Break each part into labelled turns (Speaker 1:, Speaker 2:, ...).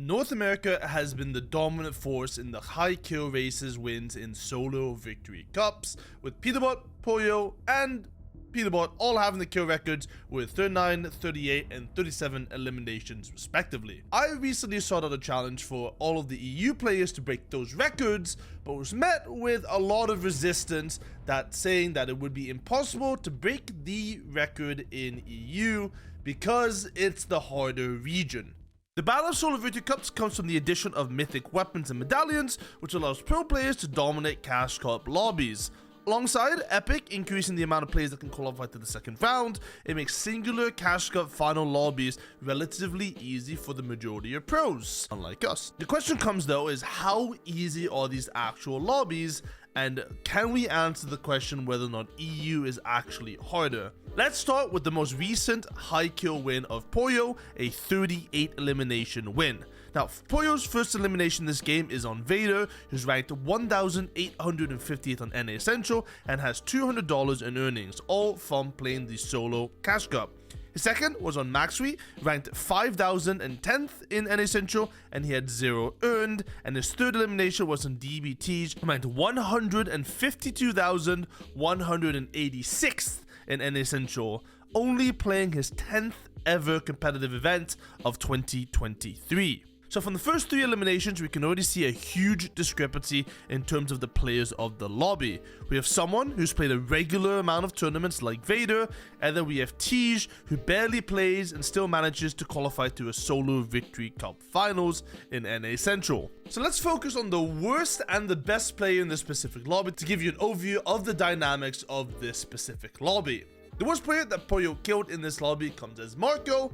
Speaker 1: North America has been the dominant force in the high kill races wins in solo victory cups, with Peterbot, Pollo, and Peterbot all having the kill records with 39, 38, and 37 eliminations respectively. I recently sought out a challenge for all of the EU players to break those records, but was met with a lot of resistance saying that it would be impossible to break the record in EU because it's the harder region. The Battle of Solo Victory Cups comes from the addition of mythic weapons and medallions, which allows pro players to dominate cash cup lobbies. Alongside Epic increasing the amount of players that can qualify to the second round, it makes singular cash cup final lobbies relatively easy for the majority of pros, unlike us. The question comes though is, how easy are these actual lobbies, and can we answer the question whether or not EU is actually harder? Let's start with the most recent high kill win of Pollo, a 38 elimination win. Now, Pollo's first elimination in this game is on Vader, who's ranked 1,850th on NA Essential and has $200 in earnings, all from playing the solo cash cup. His second was on Maxui, ranked 5,010th in NA Essential, and he had 0 earned. And his third elimination was on DBTs, ranked 152,186th in NA Essential, only playing his 10th ever competitive event of 2023. So from the first 3 eliminations, we can already see a huge discrepancy in terms of the players of the lobby. We have someone who's played a regular amount of tournaments like Vader, and then we have Tej, who barely plays and still manages to qualify to a solo victory cup finals in NA Central. So let's focus on the worst and the best player in this specific lobby to give you an overview of the dynamics of this specific lobby. The worst player that Pollo killed in this lobby comes as Marco, !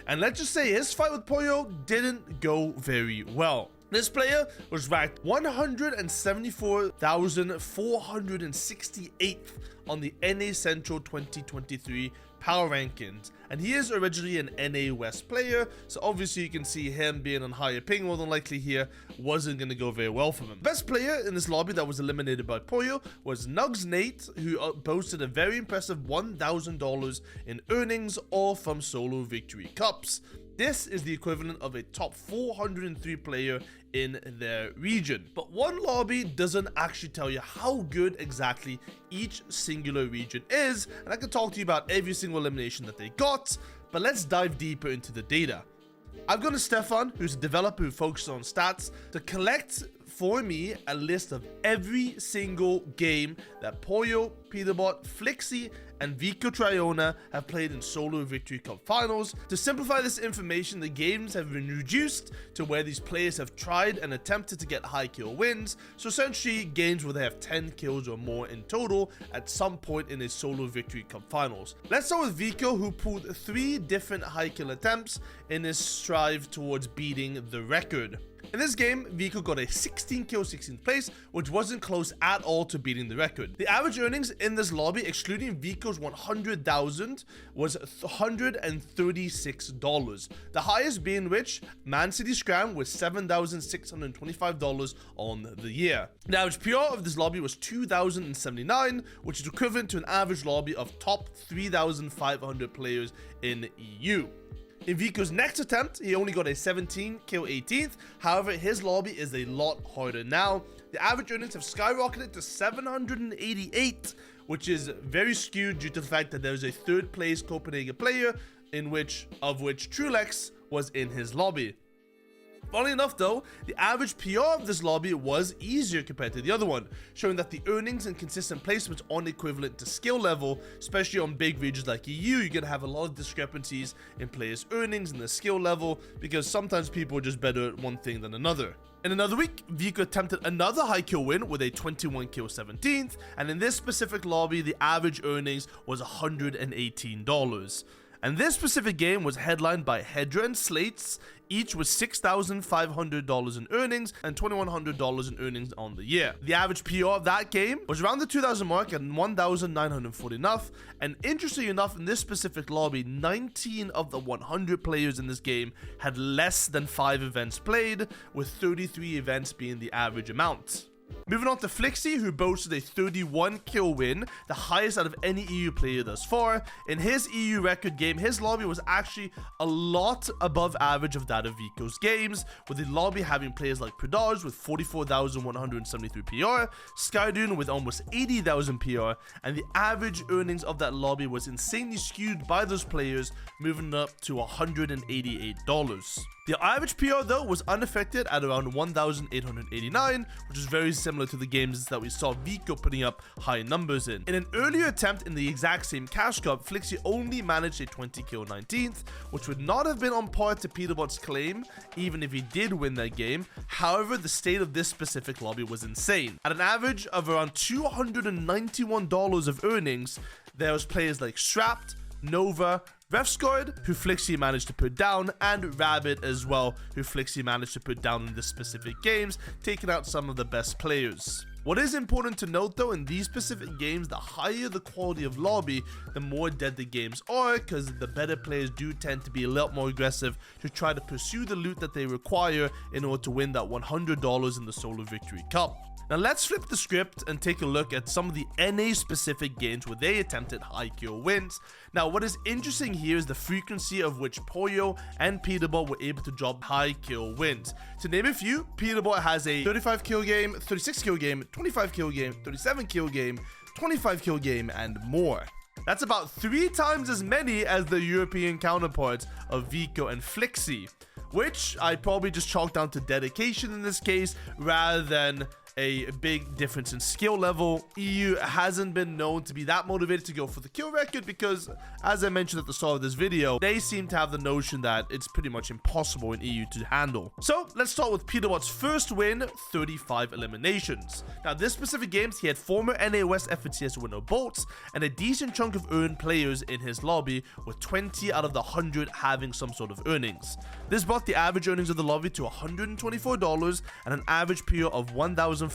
Speaker 1: And let's just say his fight with Pollo didn't go very well. This player was ranked 174,468th on the NA Central 2023 Power Rankings, and he is originally an NA West player, so obviously you can see him being on higher ping more than likely here wasn't going to go very well for him. The best player in this lobby that was eliminated by Pollo was Nugs Nate, who boasted a very impressive $1,000 in earnings, all from solo victory cups. This is the equivalent of a top 403 player in their region. But one lobby doesn't actually tell you how good exactly each singular region is, and I can talk to you about every single elimination that they got, but let's dive deeper into the data. I've gone to Stefan, who's a developer who focuses on stats, to collect for me a list of every single game that Pollo, Peterbot, Flickzy, and Vico Triona have played in solo victory cup finals. To simplify this information, the games have been reduced to where these players have tried and attempted to get high kill wins, so essentially games where they have 10 kills or more in total at some point in a solo victory cup finals. Let's start with Vico, who pulled 3 different high kill attempts in his strive towards beating the record. In this game, Vico got a 16 kill 16th place, which wasn't close at all to beating the record. The average earnings in this lobby, excluding Vico's 100,000, was $136. The highest being which, Man City Scram with $7,625 on the year. The average PR of this lobby was 2,079, which is equivalent to an average lobby of top 3,500 players in EU. In Vico's next attempt, he only got a 17 kill 18th, however his lobby is a lot harder now. The average earnings have skyrocketed to 788, which is very skewed due to the fact that there is a 3rd place Copenhagen player, of which Trulex was in his lobby. Funnily enough though, the average PR of this lobby was easier compared to the other one, showing that the earnings and consistent placements aren't equivalent to skill level, especially on big regions like EU. You're going to have a lot of discrepancies in players' earnings and their skill level, because sometimes people are just better at one thing than another. In another week, Vico attempted another high kill win with a 21 kill 17th, and in this specific lobby, the average earnings was $118. And this specific game was headlined by Hedra and Slates, each with $6,500 in earnings and $2,100 in earnings on the year. The average PR of that game was around the 2,000 mark at 1,940 enough, and interestingly enough, in this specific lobby, 19 of the 100 players in this game had less than 5 events played, with 33 events being the average amount. Moving on to Flickzy, who boasted a 31 kill win, the highest out of any EU player thus far. In his EU record game, his lobby was actually a lot above average of that of Vico's games, with the lobby having players like Peterbot with 44,173 PR, Skydune with almost 80,000 PR, and the average earnings of that lobby was insanely skewed by those players, moving up to $188. The average PR though was unaffected at around 1,889, which is very similar to the games that we saw Vico putting up high numbers in. In an earlier attempt in the exact same cash cup, Flickzy only managed a 20 kill 19th, which would not have been on par to Peterbot's claim, even if he did win that game. However, the state of this specific lobby was insane. At an average of around $291 of earnings, there was players like Strapped, Nova, Refscored, who Flickzy managed to put down, and Rabbit as well, who Flickzy managed to put down in the specific games, taking out some of the best players. What is important to note though, in these specific games, the higher the quality of lobby, the more dead the games are, because the better players do tend to be a lot more aggressive to try to pursue the loot that they require in order to win that $100 in the Solo Victory Cup. Now let's flip the script and take a look at some of the NA specific games where they attempted high kill wins. Now what is interesting here is the frequency of which Pollo and Peterbot were able to drop high kill wins. To name a few, Peterbot has a 35 kill game, 36 kill game, 25 kill game, 37 kill game, 25 kill game, and more. That's about 3 times as many as the European counterparts of Vico and Flickzy, which I probably just chalk down to dedication in this case rather than a big difference in skill level. EU hasn't been known to be that motivated to go for the kill record because, as I mentioned at the start of this video, they seem to have the notion that it's pretty much impossible in EU to handle. So let's start with Peterbot's first win, 35 eliminations. Now this specific game, he had former NA West FNCS winner Bolts and a decent chunk of earned players in his lobby, with 20 out of the 100 having some sort of earnings. This brought the average earnings of the lobby to $124 and an average PR of 1,568.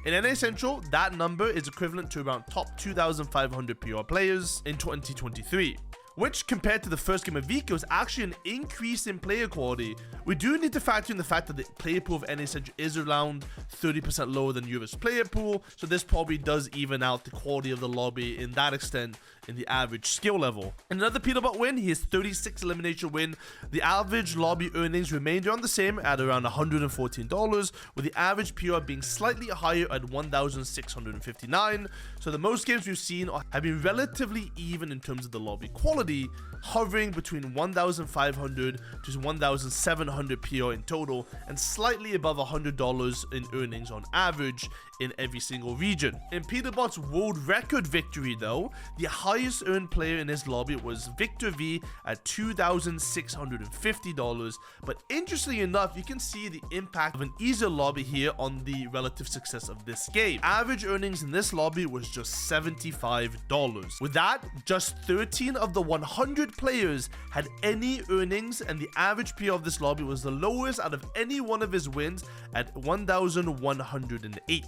Speaker 1: In NA Central, that number is equivalent to around top 2,500 PR players in 2023, which compared to the first game of Vico is actually an increase in player quality. We do need to factor in the fact that the player pool of NA Central is around 30% lower than Europe's player pool, so this probably does even out the quality of the lobby in that extent in the average skill level. In another Peterbot win, his 36 elimination win, the average lobby earnings remained around the same at around $114, with the average PR being slightly higher at 1,659. So the most games we've seen have been relatively even in terms of the lobby quality, hovering between 1,500 to 1,700 PR in total, and slightly above $100 in earnings on average in every single region. In Peterbot's world record victory though, the highest earned player in his lobby was Victor V at $2,650, but interestingly enough, you can see the impact of an easier lobby here on the relative success of this game. Average earnings in this lobby was just $75. With that, just 13 of the 100 players had any earnings, and the average PR of this lobby was the lowest out of any one of his wins at 1,108.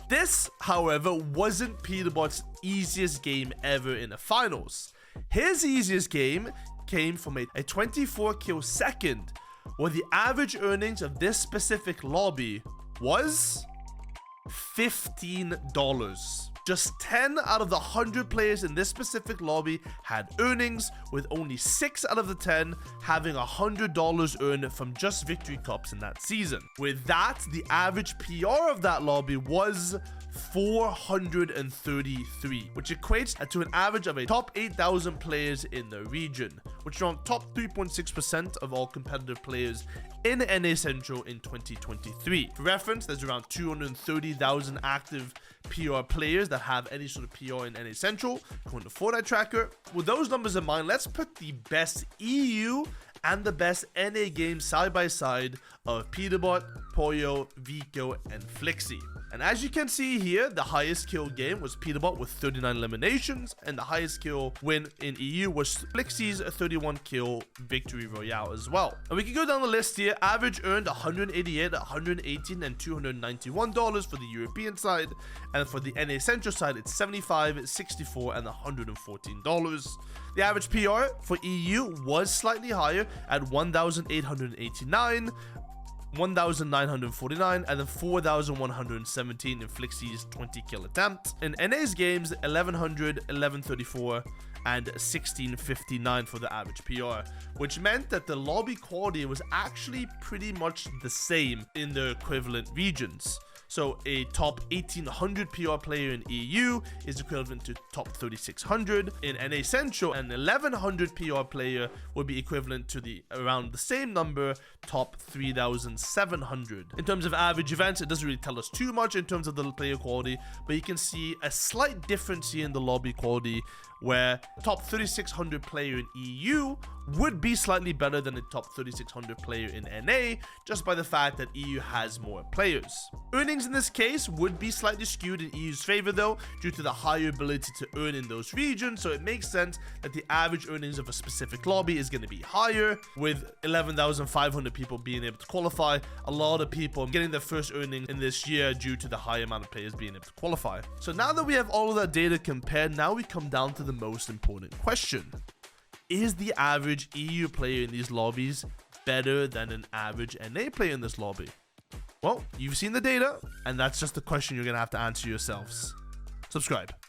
Speaker 1: This, however, wasn't Peterbot's easiest game ever in the finals. His easiest game came from a 24 kill second, where the average earnings of this specific lobby was $15. Just 10 out of the 100 players in this specific lobby had earnings, with only 6 out of the 10 having $100 earned from just victory cups in that season. With that, the average PR of that lobby was 433, which equates to an average of a top 8,000 players in the region, which are on top 3.6% of all competitive players in NA Central in 2023. For reference, there's around 230,000 active PR players that have any sort of PR in NA Central, according to Fortnite Tracker. With those numbers in mind, let's put the best EU and the best NA games side by side of Peterbot, Pollo, Vico, and Flickzy. And as you can see here, the highest kill game was Peterbot with 39 eliminations, and the highest kill win in EU was Flickzy's 31 kill victory royale as well. And we can go down the list here. Average earned $188, $118, and $291 for the European side, and for the NA Central side, it's $75, $64, and $114. The average PR for EU was slightly higher at 1,889. 1,949, and then 4,117 in Flickzy's 20 kill attempt. In NA's games, 1,100, 1,134, and 1659 for the average PR, which meant that the lobby quality was actually pretty much the same in the equivalent regions. So a top 1800 PR player in EU is equivalent to top 3600. In NA Central, an 1100 PR player would be equivalent to around the same number, top 3700. In terms of average events, it doesn't really tell us too much in terms of the player quality, but you can see a slight difference here in the lobby quality, where top 3600 player in EU would be slightly better than the top 3600 player in NA, just by the fact that EU has more players. Earnings in this case would be slightly skewed in EU's favor though, due to the higher ability to earn in those regions, so it makes sense that the average earnings of a specific lobby is going to be higher, with 11,500 people being able to qualify. A lot of people getting their first earnings in this year due to the high amount of players being able to qualify. So now that we have all of that data compared, now we come down to the most important question. Is the average EU player in these lobbies better than an average NA player in this lobby? Well, you've seen the data, and that's just the question you're going to have to answer yourselves. Subscribe.